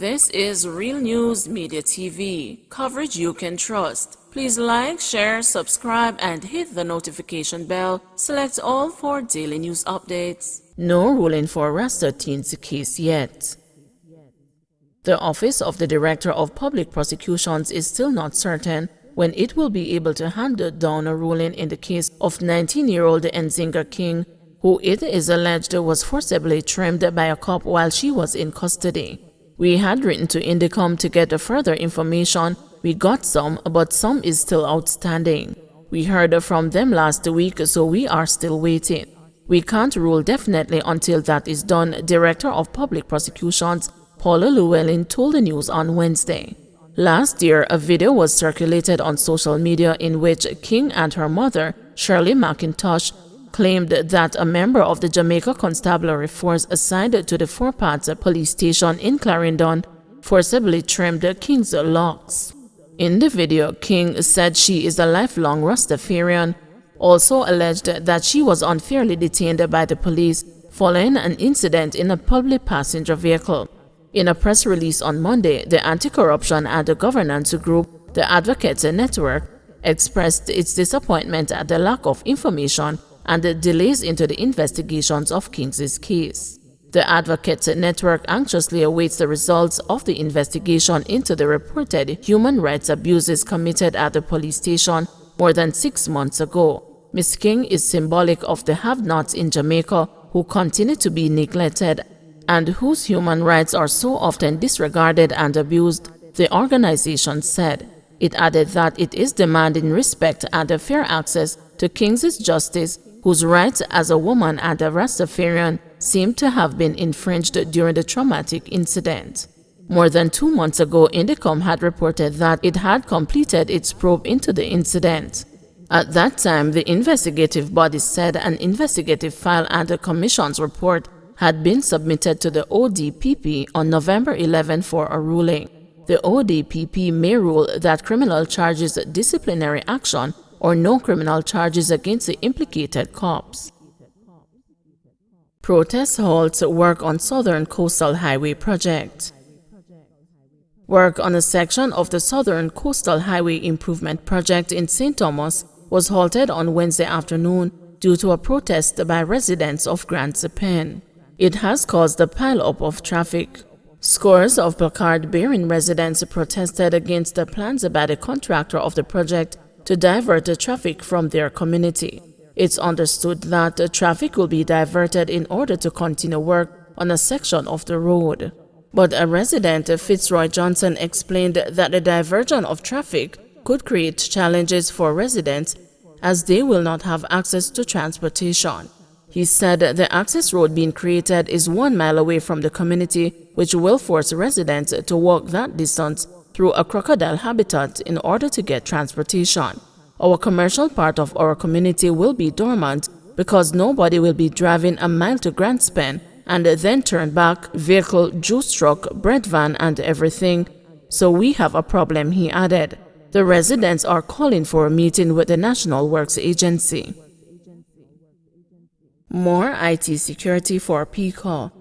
This is Real News Media TV, coverage you can trust. Please like, share, subscribe, and hit the notification bell. Select all for daily news updates. No ruling for Rasta Teensy case yet. The Office of the Director of Public Prosecutions is still not certain when it will be able to hand down a ruling in the case of 19-year-old Nzinga King, who it is alleged was forcibly trimmed by a cop while she was in custody. We had written to Indicom to get further information. We got some, but some is still outstanding. We heard from them last week, so we are still waiting. We can't rule definitely until that is done, Director of Public Prosecutions Paula Llewellyn told the news on Wednesday. Last year, a video was circulated on social media in which King and her mother, Shirley McIntosh, claimed that a member of the Jamaica Constabulary Force assigned to the Four Paths police station in Clarendon forcibly trimmed King's locks. In the video, King said she is a lifelong Rastafarian, also alleged that she was unfairly detained by the police following an incident in a public passenger vehicle. In a press release on Monday, the anti-corruption and governance group, the Advocates Network, expressed its disappointment at the lack of information and the delays into the investigations of King's case. The Advocates Network anxiously awaits the results of the investigation into the reported human rights abuses committed at the police station more than 6 months ago. Ms. King is symbolic of the have-nots in Jamaica who continue to be neglected and whose human rights are so often disregarded and abused, the organization said. It added that it is demanding respect and fair access to King's justice, whose rights as a woman and a Rastafarian seem to have been infringed during the traumatic incident. More than 2 months ago, Indicom had reported that it had completed its probe into the incident. At that time, the investigative body said an investigative file and a commission's report had been submitted to the ODPP on November 11 for a ruling. The ODPP may rule that criminal charges, disciplinary action, or no criminal charges against the implicated cops. Protest halts work on Southern Coastal Highway project. Work on a section of the Southern Coastal Highway Improvement Project in St. Thomas was halted on Wednesday afternoon due to a protest by residents of Grants Pen. It has caused a pile-up of traffic. Scores of placard-bearing residents protested against the plans by the contractor of the project to divert the traffic from their community. It's understood that the traffic will be diverted in order to continue work on a section of the road. But a resident, Fitzroy Johnson, explained that the diversion of traffic could create challenges for residents as they will not have access to transportation. He said the access road being created is 1 mile away from the community, which will force residents to walk that distance through a crocodile habitat in order to get transportation. Our commercial part of our community will be dormant because nobody will be driving a mile to Grants Pen and then turn back, vehicle, juice truck, bread van and everything. So we have a problem, he added. The residents are calling for a meeting with the National Works Agency. More IT security for PICA.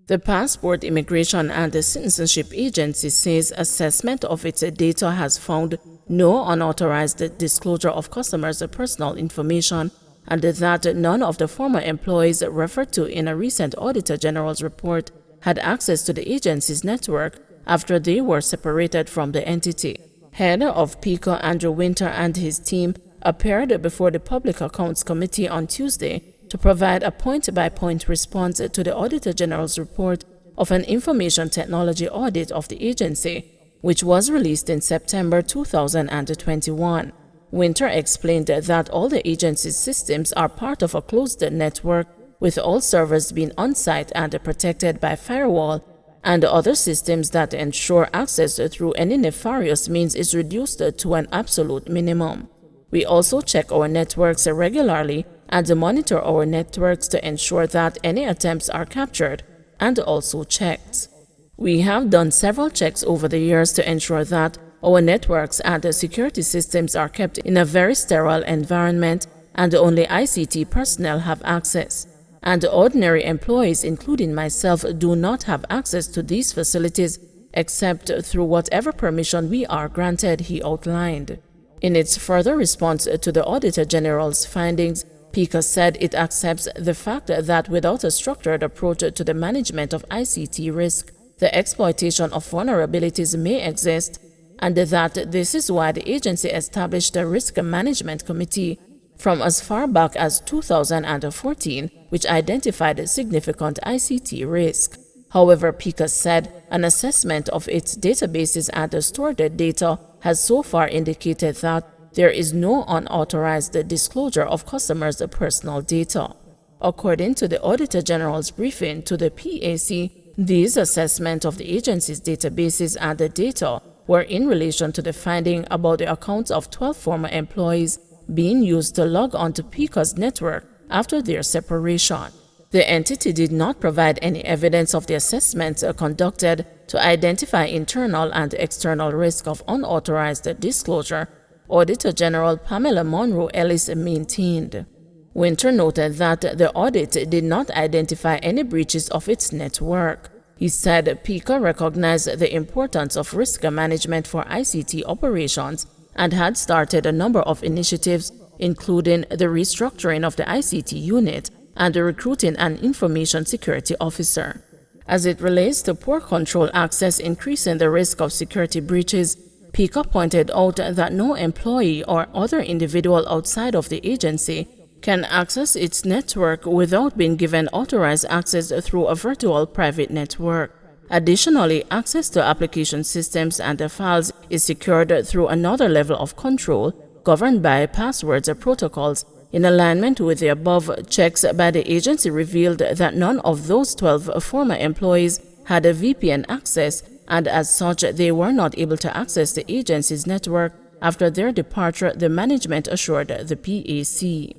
The Passport, Immigration and Citizenship Agency says assessment of its data has found no unauthorized disclosure of customers' personal information and that none of the former employees referred to in a recent Auditor General's report had access to the agency's network after they were separated from the entity. Head of PICA Andrew Winter and his team appeared before the Public Accounts Committee on Tuesday to provide a point-by-point response to the Auditor General's report of an information technology audit of the agency, which was released in September 2021. Winter explained that all the agency's systems are part of a closed network, with all servers being on-site and protected by firewall, and other systems that ensure access through any nefarious means is reduced to an absolute minimum. We also check our networks regularly and monitor our networks to ensure that any attempts are captured and also checked. We have done several checks over the years to ensure that our networks and security systems are kept in a very sterile environment and only ICT personnel have access. and ordinary employees, including myself, do not have access to these facilities except through whatever permission we are granted, he outlined. In its further response to the Auditor General's findings, PICA said it accepts the fact that without a structured approach to the management of ICT risk, the exploitation of vulnerabilities may exist, and that this is why the agency established a risk management committee from as far back as 2014, which identified significant ICT risk. However, PICA said an assessment of its databases and the stored data has so far indicated that there is no unauthorized disclosure of customers' personal data. According to the Auditor General's briefing to the PAC, these assessments of the agency's databases and the data were in relation to the finding about the accounts of 12 former employees being used to log onto PICA's network after their separation. The entity did not provide any evidence of the assessments conducted to identify internal and external risk of unauthorized disclosure, Auditor General Pamela Monroe Ellis maintained. Winter noted that the audit did not identify any breaches of its network. He said PICA recognized the importance of risk management for ICT operations and had started a number of initiatives, including the restructuring of the ICT unit and the recruiting an information security officer. As it relates to poor control access increasing the risk of security breaches, PICA pointed out that no employee or other individual outside of the agency can access its network without being given authorized access through a virtual private network. Additionally, access to application systems and the files is secured through another level of control governed by passwords or protocols. In alignment with the above, checks by the agency revealed that none of those 12 former employees had a VPN access, and as such, they were not able to access the agency's network after their departure, the management assured the PAC.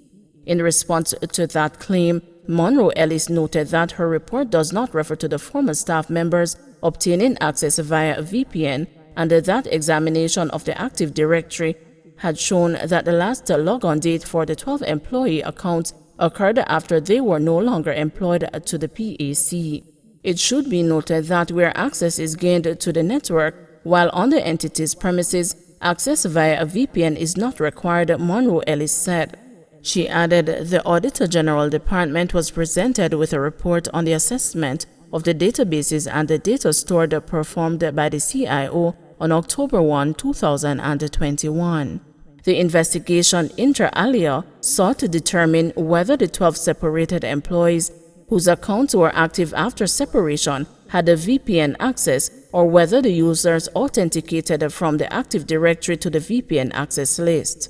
In response to that claim, Monroe Ellis noted that her report does not refer to the former staff members obtaining access via a VPN, and that examination of the Active Directory had shown that the last logon date for the 12 employee accounts occurred after they were no longer employed to the PAC. It should be noted that where access is gained to the network while on the entity's premises, access via a VPN is not required, Monroe Ellis said. She added the Auditor General Department was presented with a report on the assessment of the databases and the data stored performed by the CIO on October 1, 2021. The investigation, inter alia, sought to determine whether the 12 separated employees whose accounts were active after separation had a VPN access or whether the users authenticated from the Active Directory to the VPN access list.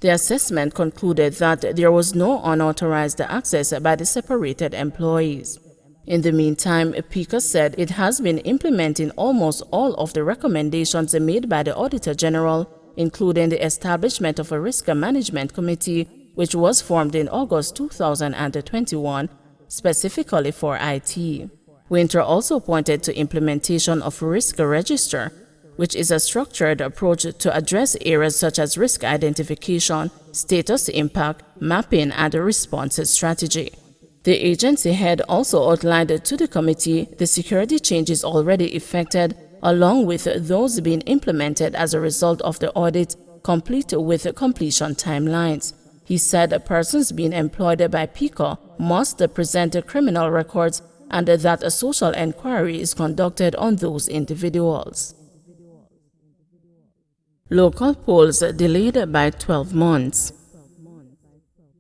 The assessment concluded that there was no unauthorized access by the separated employees. In the meantime, PICA said it has been implementing almost all of the recommendations made by the Auditor General, including the establishment of a risk management committee, which was formed in August 2021, specifically for IT. Winter also pointed to implementation of Risk Register, which is a structured approach to address areas such as risk identification, status impact, mapping, and a response strategy. The agency head also outlined to the committee the security changes already effected, along with those being implemented as a result of the audit, complete with completion timelines. He said persons being employed by PICA must present criminal records and that a social inquiry is conducted on those individuals. Local polls delayed by 12 months.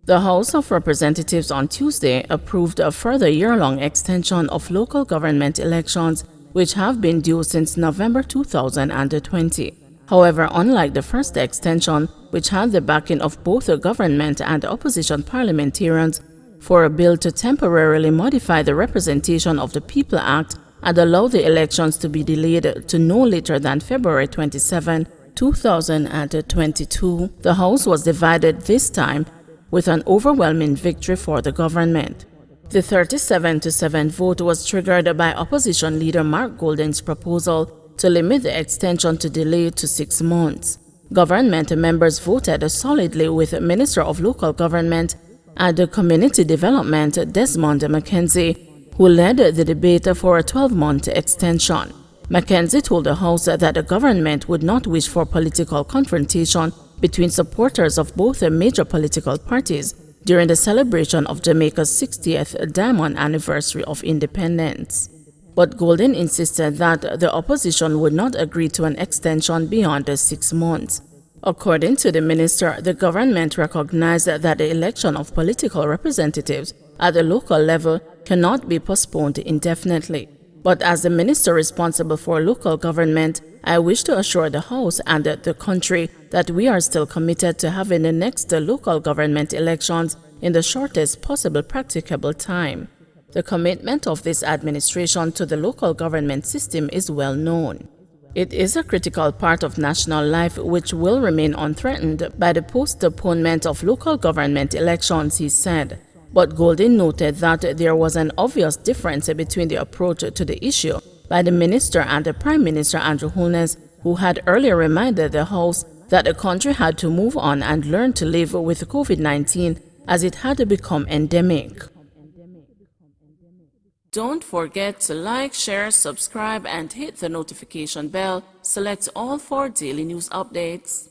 The House of Representatives on Tuesday approved a further year-long extension of local government elections, which have been due since November 2020. However, unlike the first extension, which had the backing of both the government and opposition parliamentarians for a bill to temporarily modify the Representation of the People Act and allow the elections to be delayed to no later than February 27, 2022, the House was divided this time with an overwhelming victory for the government. The 37-7 vote was triggered by opposition leader Mark Golden's proposal to limit the extension to delay to 6 months. Government members voted solidly with Minister of Local Government At the Community Development, Desmond McKenzie, who led the debate for a 12-month extension. McKenzie told the House that the government would not wish for political confrontation between supporters of both major political parties during the celebration of Jamaica's 60th Diamond Anniversary of Independence. But Golden insisted that the opposition would not agree to an extension beyond the 6 months. According to the minister, the government recognized that the election of political representatives at the local level cannot be postponed indefinitely. But as the minister responsible for local government, I wish to assure the House and the country that we are still committed to having the next local government elections in the shortest possible practicable time. The commitment of this administration to the local government system is well known. It is a critical part of national life which will remain unthreatened by the postponement of local government elections, he said. But Golden noted that there was an obvious difference between the approach to the issue by the minister and the Prime Minister Andrew Holness, who had earlier reminded the House that the country had to move on and learn to live with COVID-19 as it had become endemic. Don't forget to like, share, subscribe, and hit the notification bell. Select all for daily news updates.